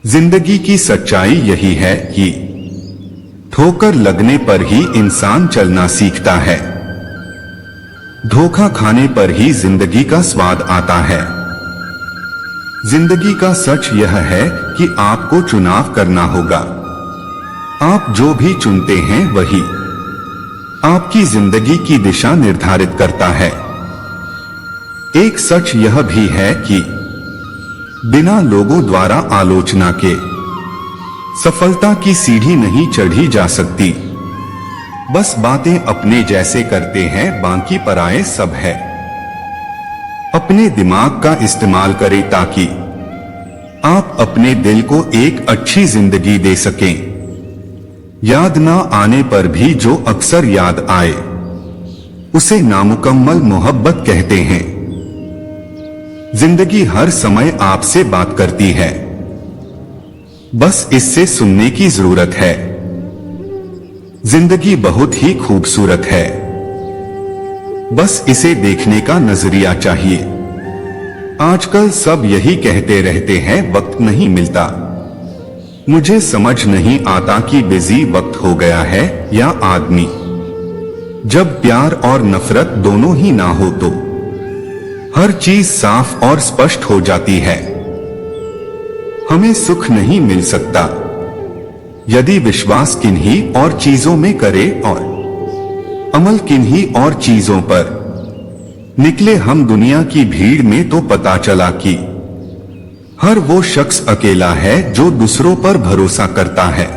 जिंदगी की सच्चाई यही है कि ठोकर लगने पर ही इंसान चलना सीखता है। धोखा खाने पर ही जिंदगी का स्वाद आता है। जिंदगी का सच यह है कि आपको चुनाव करना होगा। आप जो भी चुनते हैं वही आपकी जिंदगी की दिशा निर्धारित करता है। एक सच यह भी है कि बिना लोगों द्वारा आलोचना के सफलता की सीढ़ी नहीं चढ़ी जा सकती। बस बातें अपने जैसे करते हैं, बाकी पराये सब है। अपने दिमाग का इस्तेमाल करें ताकि आप अपने दिल को एक अच्छी जिंदगी दे सकें। याद ना आने पर भी जो अक्सर याद आए उसे नामुकम्मल मोहब्बत कहते हैं। जिंदगी हर समय आपसे बात करती है, बस इससे सुनने की जरूरत है। जिंदगी बहुत ही खूबसूरत है, बस इसे देखने का नजरिया चाहिए। आजकल सब यही कहते रहते हैं, वक्त नहीं मिलता। मुझे समझ नहीं आता कि बिजी वक्त हो गया है या आदमी। जब प्यार और नफरत दोनों ही ना हो तो हर चीज साफ और स्पष्ट हो जाती है। हमें सुख नहीं मिल सकता यदि विश्वास किन्हीं और चीजों में करे और अमल किन्हीं और चीजों पर निकले। हम दुनिया की भीड़ में तो पता चला कि हर वो शख्स अकेला है जो दूसरों पर भरोसा करता है।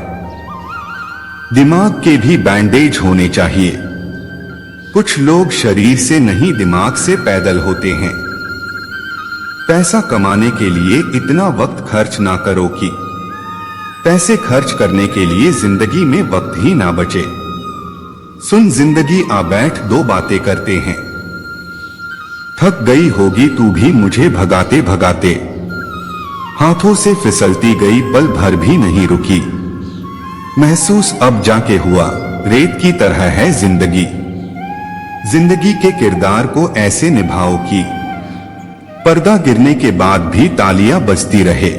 दिमाग के भी बैंडेज होने चाहिए। कुछ लोग शरीर से नहीं दिमाग से पैदल होते हैं। पैसा कमाने के लिए इतना वक्त खर्च ना करो कि पैसे खर्च करने के लिए जिंदगी में वक्त ही ना बचे। सुन जिंदगी आ बैठ, दो बातें करते हैं। थक गई होगी तू भी मुझे भगाते भगाते, हाथों से फिसलती गई, पल भर भी नहीं रुकी। महसूस अब जाके हुआ, रेत की तरह है जिंदगी। जिंदगी के किरदार को ऐसे निभाओ कि पर्दा गिरने के बाद भी तालियां बजती रहे।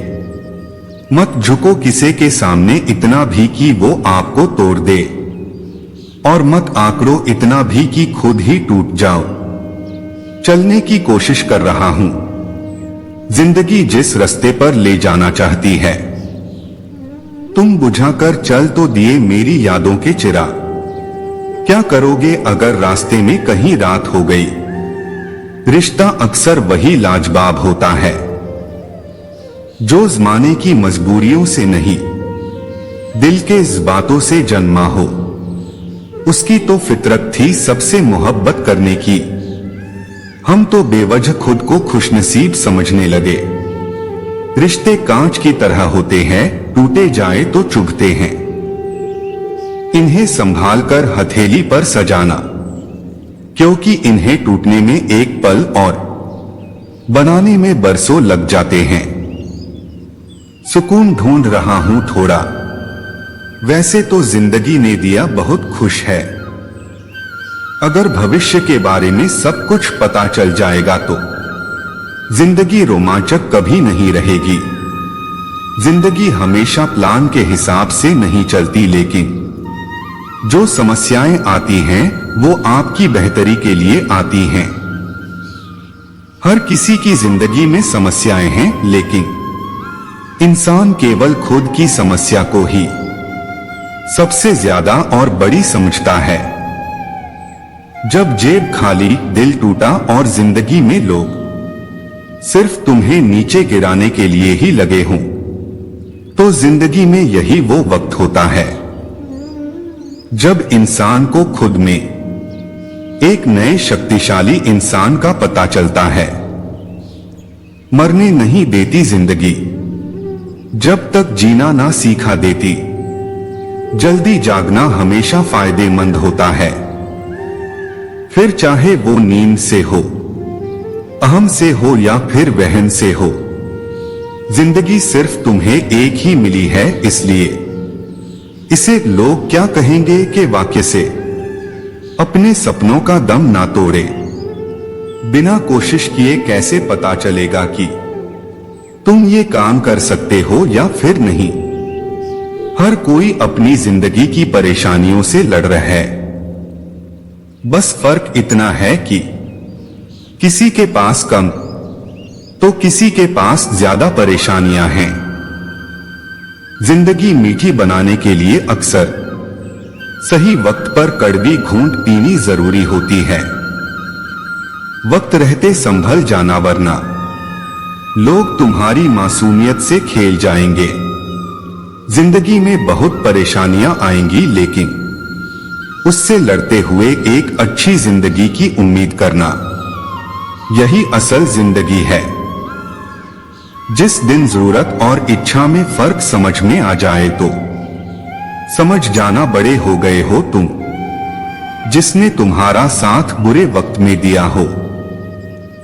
मत झुको किसी के सामने इतना भी कि वो आपको तोड़ दे, और मत आंकड़ो इतना भी कि खुद ही टूट जाओ। चलने की कोशिश कर रहा हूं, जिंदगी जिस रास्ते पर ले जाना चाहती है। तुम बुझाकर चल तो दिए मेरी यादों के चिराग। क्या करोगे अगर रास्ते में कहीं रात हो गई? रिश्ता अक्सर वही लाजवाब होता है जो जमाने की मजबूरियों से नहीं, दिल के जज्बातों से जन्मा हो। उसकी तो फितरत थी सबसे मोहब्बत करने की। हम तो बेवजह खुद को खुशनसीब समझने लगे। रिश्ते कांच की तरह होते हैं, टूटे जाए तो चुभते हैं। इन्हें संभाल कर हथेली पर सजाना, क्योंकि इन्हें टूटने में एक पल और बनाने में बरसों लग जाते हैं। सुकून ढूंढ रहा हूं थोड़ा, वैसे तो जिंदगी ने दिया बहुत खुश है। अगर भविष्य के बारे में सब कुछ पता चल जाएगा तो जिंदगी रोमांचक कभी नहीं रहेगी। जिंदगी हमेशा प्लान के हिसाब से नहीं चलती, लेकिन जो समस्याएं आती हैं वो आपकी बेहतरी के लिए आती हैं। हर किसी की जिंदगी में समस्याएं हैं, लेकिन इंसान केवल खुद की समस्या को ही सबसे ज्यादा और बड़ी समझता है। जब जेब खाली, दिल टूटा और जिंदगी में लोग सिर्फ तुम्हें नीचे गिराने के लिए ही लगे हों, तो जिंदगी में यही वो वक्त होता है जब इंसान को खुद में एक नए शक्तिशाली इंसान का पता चलता है। मरने नहीं देती जिंदगी जब तक जीना ना सीखा देती। जल्दी जागना हमेशा फायदेमंद होता है, फिर चाहे वो नींद से हो, अहम से हो या फिर वहन से हो। जिंदगी सिर्फ तुम्हें एक ही मिली है, इसलिए इसे लोग क्या कहेंगे के वाक्य से अपने सपनों का दम ना तोड़े। बिना कोशिश किए कैसे पता चलेगा कि तुम ये काम कर सकते हो या फिर नहीं। हर कोई अपनी जिंदगी की परेशानियों से लड़ रहा है। बस फर्क इतना है कि किसी के पास कम तो किसी के पास ज्यादा परेशानियां हैं। जिंदगी मीठी बनाने के लिए अक्सर सही वक्त पर कड़वी घूंट पीनी जरूरी होती है। वक्त रहते संभल जाना, वरना लोग तुम्हारी मासूमियत से खेल जाएंगे। जिंदगी में बहुत परेशानियां आएंगी, लेकिन उससे लड़ते हुए एक अच्छी जिंदगी की उम्मीद करना, यही असल जिंदगी है। जिस दिन जरूरत और इच्छा में फर्क समझ में आ जाए तो समझ जाना बड़े हो गए हो तुम। जिसने तुम्हारा साथ बुरे वक्त में दिया हो,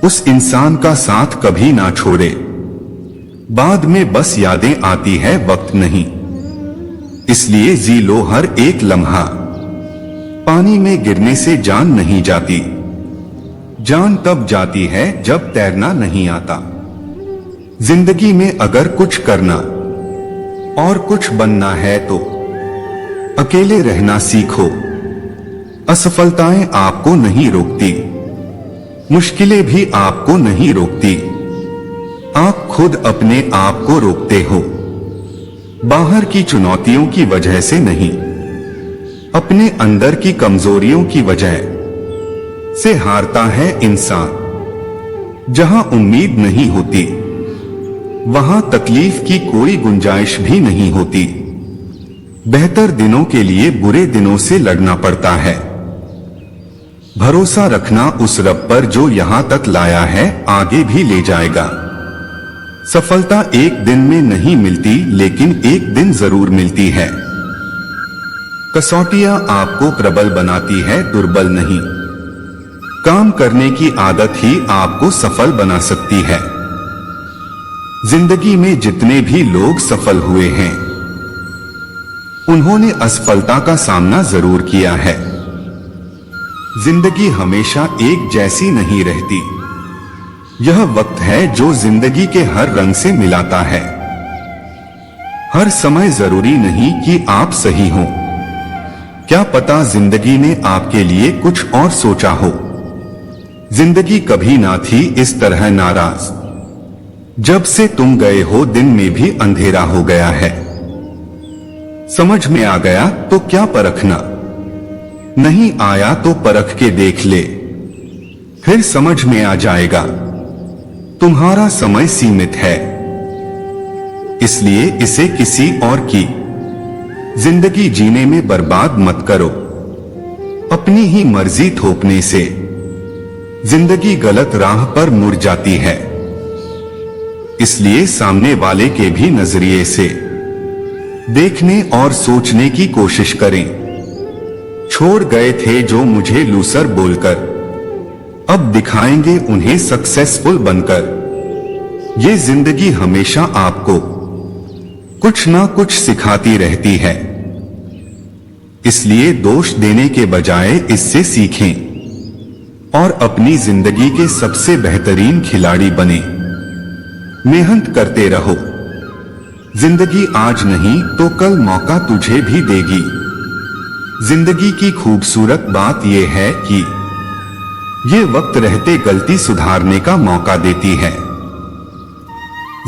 उस इंसान का साथ कभी ना छोड़े। बाद में बस यादें आती है, वक्त नहीं। इसलिए जी लो हर एक लम्हा। पानी में गिरने से जान नहीं जाती, जान तब जाती है जब तैरना नहीं आता। जिंदगी में अगर कुछ करना और कुछ बनना है तो अकेले रहना सीखो। असफलताएं आपको नहीं रोकती, मुश्किलें भी आपको नहीं रोकती। आप खुद अपने आप को रोकते हो। बाहर की चुनौतियों की वजह से नहीं, अपने अंदर की कमजोरियों की वजह से हारता है इंसान। जहां उम्मीद नहीं होती, वहां तकलीफ की कोई गुंजाइश भी नहीं होती। बेहतर दिनों के लिए बुरे दिनों से लड़ना पड़ता है। भरोसा रखना उस रब पर जो यहां तक लाया है, आगे भी ले जाएगा। सफलता एक दिन में नहीं मिलती, लेकिन एक दिन जरूर मिलती है। कसौटियां आपको प्रबल बनाती है, दुर्बल नहीं। काम करने की आदत ही आपको सफल बना सकती है। जिंदगी में जितने भी लोग सफल हुए हैं, उन्होंने असफलता का सामना जरूर किया है। जिंदगी हमेशा एक जैसी नहीं रहती। यह वक्त है जो जिंदगी के हर रंग से मिलाता है। हर समय जरूरी नहीं कि आप सही हो। क्या पता जिंदगी ने आपके लिए कुछ और सोचा हो। जिंदगी कभी ना थी इस तरह नाराज। जब से तुम गए हो, दिन में भी अंधेरा हो गया है। समझ में आ गया तो क्या परखना, नहीं आया तो परख के देख ले, फिर समझ में आ जाएगा। तुम्हारा समय सीमित है, इसलिए इसे किसी और की जिंदगी जीने में बर्बाद मत करो। अपनी ही मर्जी थोपने से जिंदगी गलत राह पर मुड़ जाती है। इसलिए सामने वाले के भी नजरिए से देखने और सोचने की कोशिश करें। छोड़ गए थे जो मुझे लूसर बोलकर, अब दिखाएंगे उन्हें सक्सेसफुल बनकर। ये जिंदगी हमेशा आपको कुछ ना कुछ सिखाती रहती है। इसलिए दोष देने के बजाय इससे सीखें और अपनी जिंदगी के सबसे बेहतरीन खिलाड़ी बने। मेहनत करते रहो। जिंदगी आज नहीं तो कल मौका तुझे भी देगी। जिंदगी की खूबसूरत बात यह है कि ये वक्त रहते गलती सुधारने का मौका देती है।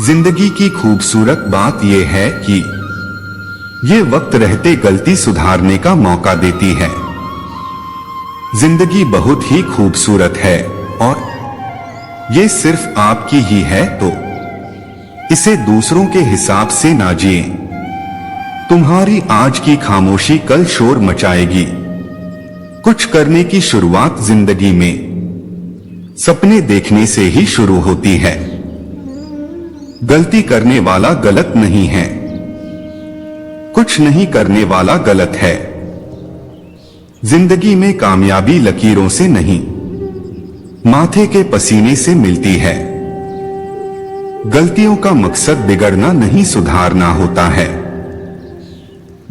जिंदगी की खूबसूरत बात यह है कि ये वक्त रहते गलती सुधारने का मौका देती है। जिंदगी बहुत ही खूबसूरत है और ये सिर्फ आपकी ही है, तो इसे दूसरों के हिसाब से ना जिए। तुम्हारी आज की खामोशी कल शोर मचाएगी। कुछ करने की शुरुआत जिंदगी में सपने देखने से ही शुरू होती है। गलती करने वाला गलत नहीं है, कुछ नहीं करने वाला गलत है। जिंदगी में कामयाबी लकीरों से नहीं, माथे के पसीने से मिलती है। गलतियों का मकसद बिगड़ना नहीं, सुधारना होता है।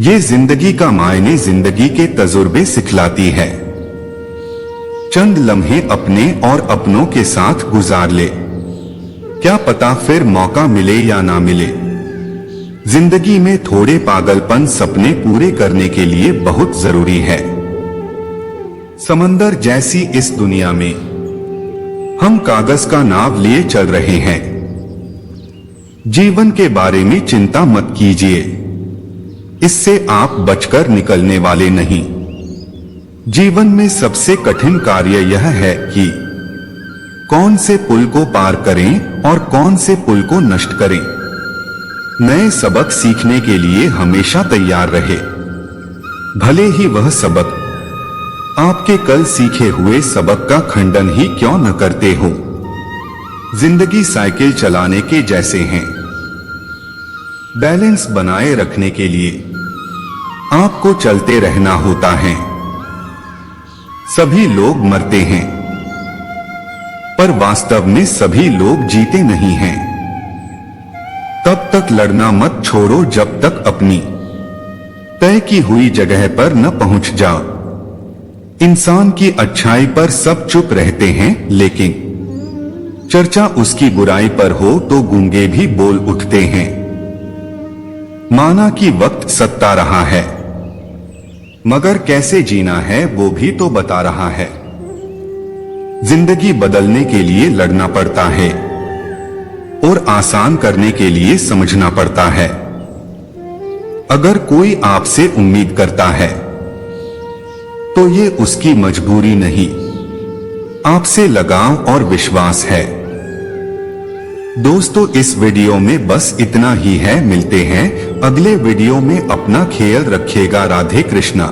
ये जिंदगी का मायने जिंदगी के तजुर्बे सिखलाती है। चंद लम्हे अपने और अपनों के साथ गुजार ले, क्या पता फिर मौका मिले या ना मिले। जिंदगी में थोड़े पागलपन सपने पूरे करने के लिए बहुत जरूरी है। समंदर जैसी इस दुनिया में हम कागज का नाव लिए चल रहे हैं। जीवन के बारे में चिंता मत कीजिए, इससे आप बचकर निकलने वाले नहीं। जीवन में सबसे कठिन कार्य यह है कि कौन से पुल को पार करें और कौन से पुल को नष्ट करें। नए सबक सीखने के लिए हमेशा तैयार रहे, भले ही वह सबक आपके कल सीखे हुए सबक का खंडन ही क्यों न करते हो। जिंदगी साइकिल चलाने के जैसे हैं। बैलेंस बनाए रखने के लिए आपको चलते रहना होता है। सभी लोग मरते हैं, पर वास्तव में सभी लोग जीते नहीं हैं। तब तक लड़ना मत छोड़ो जब तक अपनी तय की हुई जगह पर न पहुंच जाओ। इंसान की अच्छाई पर सब चुप रहते हैं, लेकिन चर्चा उसकी बुराई पर हो तो गूंगे भी बोल उठते हैं। माना कि वक्त सत्ता रहा है, मगर कैसे जीना है वो भी तो बता रहा है। जिंदगी बदलने के लिए लड़ना पड़ता है और आसान करने के लिए समझना पड़ता है। अगर कोई आपसे उम्मीद करता है तो ये उसकी मजबूरी नहीं, आपसे लगाव और विश्वास है। दोस्तों, इस वीडियो में बस इतना ही है। मिलते हैं अगले वीडियो में। अपना ख्याल रखिएगा। राधे कृष्णा।